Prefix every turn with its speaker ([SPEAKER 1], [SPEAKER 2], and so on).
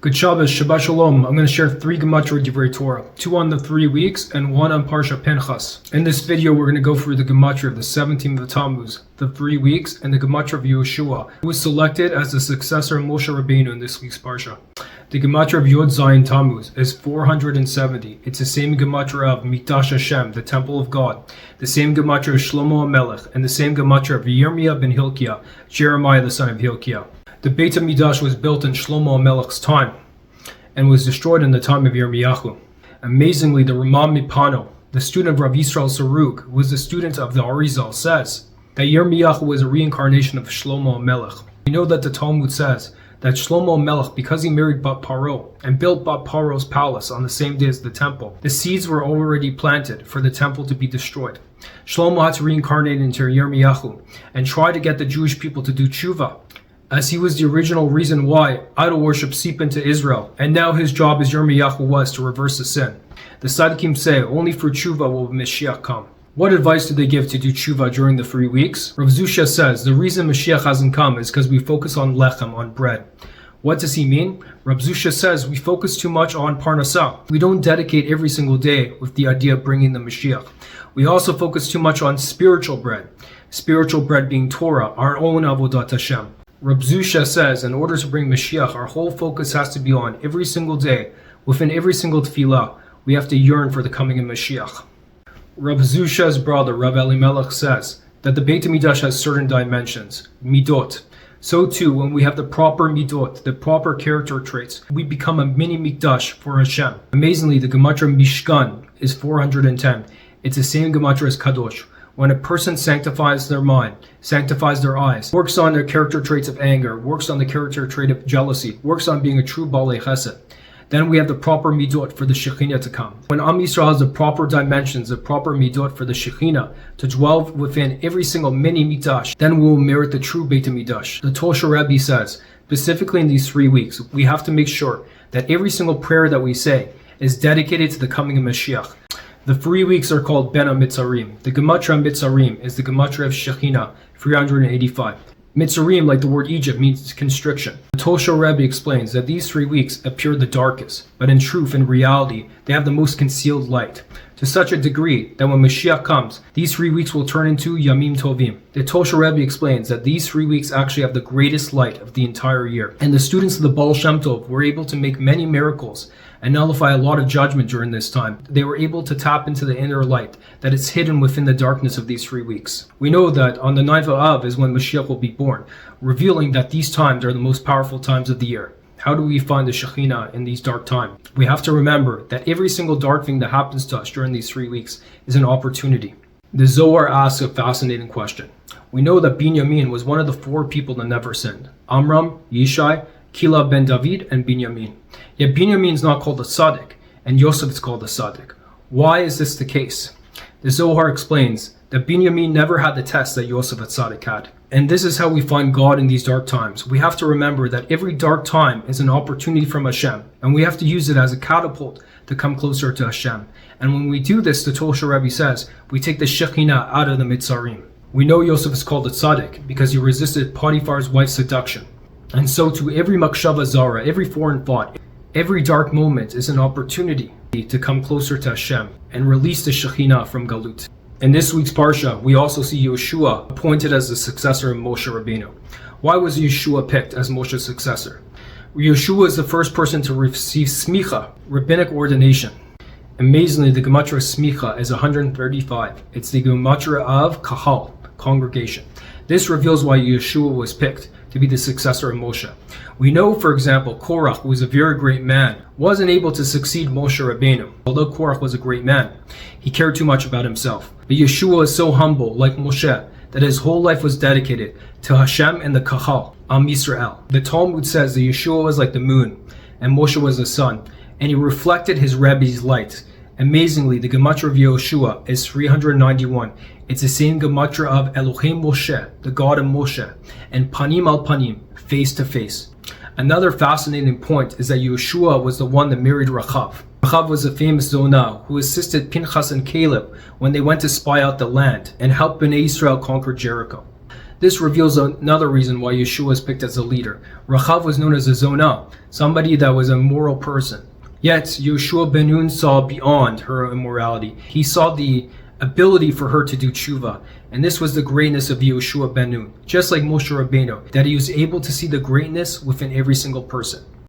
[SPEAKER 1] Good Shabbos, Shabbat Shalom. I'm going to share 3 Gematria Divrei Torah, 2 on the 3 weeks and 1 on Parsha Pinchas. In this video, we're going to go through the Gematria of the 17th of Tamuz, the 3 weeks, and the Gematria of Yehoshua, who was selected as the successor of Moshe Rabbeinu in this week's Parsha. The Gematria of Yod Zayin Tamuz is 470. It's the same Gematria of Mikdash Hashem, the Temple of God, the same Gematria of Shlomo HaMelech, and the same Gematria of Yirmiyah ben Hilkiah, Jeremiah the son of Hilkiah. The Bein HaMeitzarim was built in Shlomo HaMelech's time and was destroyed in the time of Yirmiyahu. Amazingly, the Ramam Mipano, the student of Rav Yisrael Sarug, who was the student of the Arizal, says that Yirmiyahu was a reincarnation of Shlomo HaMelech. We know that the Talmud says that Shlomo HaMelech, because he married Bat Paro and built Bat Paro's palace on the same day as the temple, the seeds were already planted for the temple to be destroyed. Shlomo had to reincarnate into Yirmiyahu and try to get the Jewish people to do tshuva, as he was the original reason why idol worship seeped into Israel, and now his job as Yirmiyahu was to reverse the sin. The Tzaddikim say only through tshuva will Mashiach come. What advice do they give to do tshuva during the 3 weeks? Rav Zusha says the reason Mashiach hasn't come is because we focus on lechem, on bread. What does he mean? Rav Zusha says we focus too much on parnasah. We don't dedicate every single day with the idea of bringing the Mashiach. We also focus too much on spiritual bread being Torah, our own avodah Hashem. Rav Zusha says in order to bring Mashiach, our whole focus has to be on every single day, within every single tefillah, we have to yearn for the coming of Mashiach. Rav Zusha's brother, Rav Elimelech, says that the Bein HaMeitzarim has certain dimensions, middot. So too, when we have the proper middot, the proper character traits, we become a mini mikdash for Hashem. Amazingly, the Gematria Mishkan is 410. It's the same Gematria as Kadosh. When a person sanctifies their mind, sanctifies their eyes, works on their character traits of anger, works on the character trait of jealousy, works on being a true Balei Chesed, then we have the proper middot for the Shekhinah to come. When Am Yisrael has the proper dimensions, the proper middot for the Shekhinah to dwell within every single mini mikdash, then we will merit the true Beit HaMikdash. The Tosher Rebbe says, specifically in these 3 weeks, we have to make sure that every single prayer that we say is dedicated to the coming of Mashiach. The 3 weeks are called Bein HaMeitzarim. The Gematria Meitzarim is the Gematria of Shekhinah, 385. Meitzarim, like the word Egypt, means constriction. The Tosher Rebbe explains that these 3 weeks appear the darkest, but in truth, in reality, they have the most concealed light, to such a degree that when Mashiach comes, these 3 weeks will turn into Yamim Tovim. The Tosher Rebbe explains that these 3 weeks actually have the greatest light of the entire year, and the students of the Baal Shem Tov were able to make many miracles and nullify a lot of judgment during this time. They were able to tap into the inner light that is hidden within the darkness of these 3 weeks. We know that on the 9th of Av is when Mashiach will be born, revealing that these times are the most powerful times of the year. How do we find the Shekhinah in these dark times? We have to remember that every single dark thing that happens to us during these 3 weeks is an opportunity. The Zohar asks a fascinating question. We know that Binyamin was one of the 4 people that never sinned: Amram, Yishai, Kila ben David, and Binyamin. Yet Binyamin is not called a tzaddik, and Yosef is called a tzaddik. Why is this the case? The Zohar explains that Binyamin never had the test that Yosef at tzaddik had. And this is how we find God in these dark times. We have to remember that every dark time is an opportunity from Hashem, and we have to use it as a catapult to come closer to Hashem. And when we do this, the Tosher Rebbe says, we take the Shekhinah out of the Meitzarim. We know Yosef is called a tzaddik because he resisted Potiphar's wife's seduction. And so to every makshava zara, every foreign thought, every dark moment is an opportunity to come closer to Hashem and release the Shekhinah from Galut. In this week's Parsha, we also see Yehoshua appointed as the successor of Moshe Rabbeinu. Why was Yehoshua picked as Moshe's successor? Yehoshua is the first person to receive smicha, rabbinic ordination. Amazingly, the Gematria smicha is 135. It's the Gematria of kahal, congregation. This reveals why Yehoshua was picked to be the successor of Moshe. We know, for example, Korach, who was a very great man, wasn't able to succeed Moshe Rabbeinu. Although Korach was a great man, he cared too much about himself. But Yehoshua is so humble, like Moshe, that his whole life was dedicated to Hashem and the Kahal, Am Yisrael. The Talmud says that Yehoshua was like the moon, and Moshe was the sun, and he reflected his Rebbe's light. Amazingly, the Gematria of Yehoshua is 391. It's the same Gematria of Elohim Moshe, the God of Moshe, and Panim al Panim, face to face. Another fascinating point is that Yehoshua was the one that married Rachav. Rachav was a famous Zonah who assisted Pinchas and Caleb when they went to spy out the land and helped Bnei Israel conquer Jericho. This reveals another reason why Yeshua was picked as a leader. Rachav was known as a Zonah, somebody that was a moral person. Yet, Yehoshua ben Nun saw beyond her immorality. He saw the ability for her to do tshuva. And this was the greatness of Yehoshua ben Nun. Just like Moshe Rabbeinu, that he was able to see the greatness within every single person.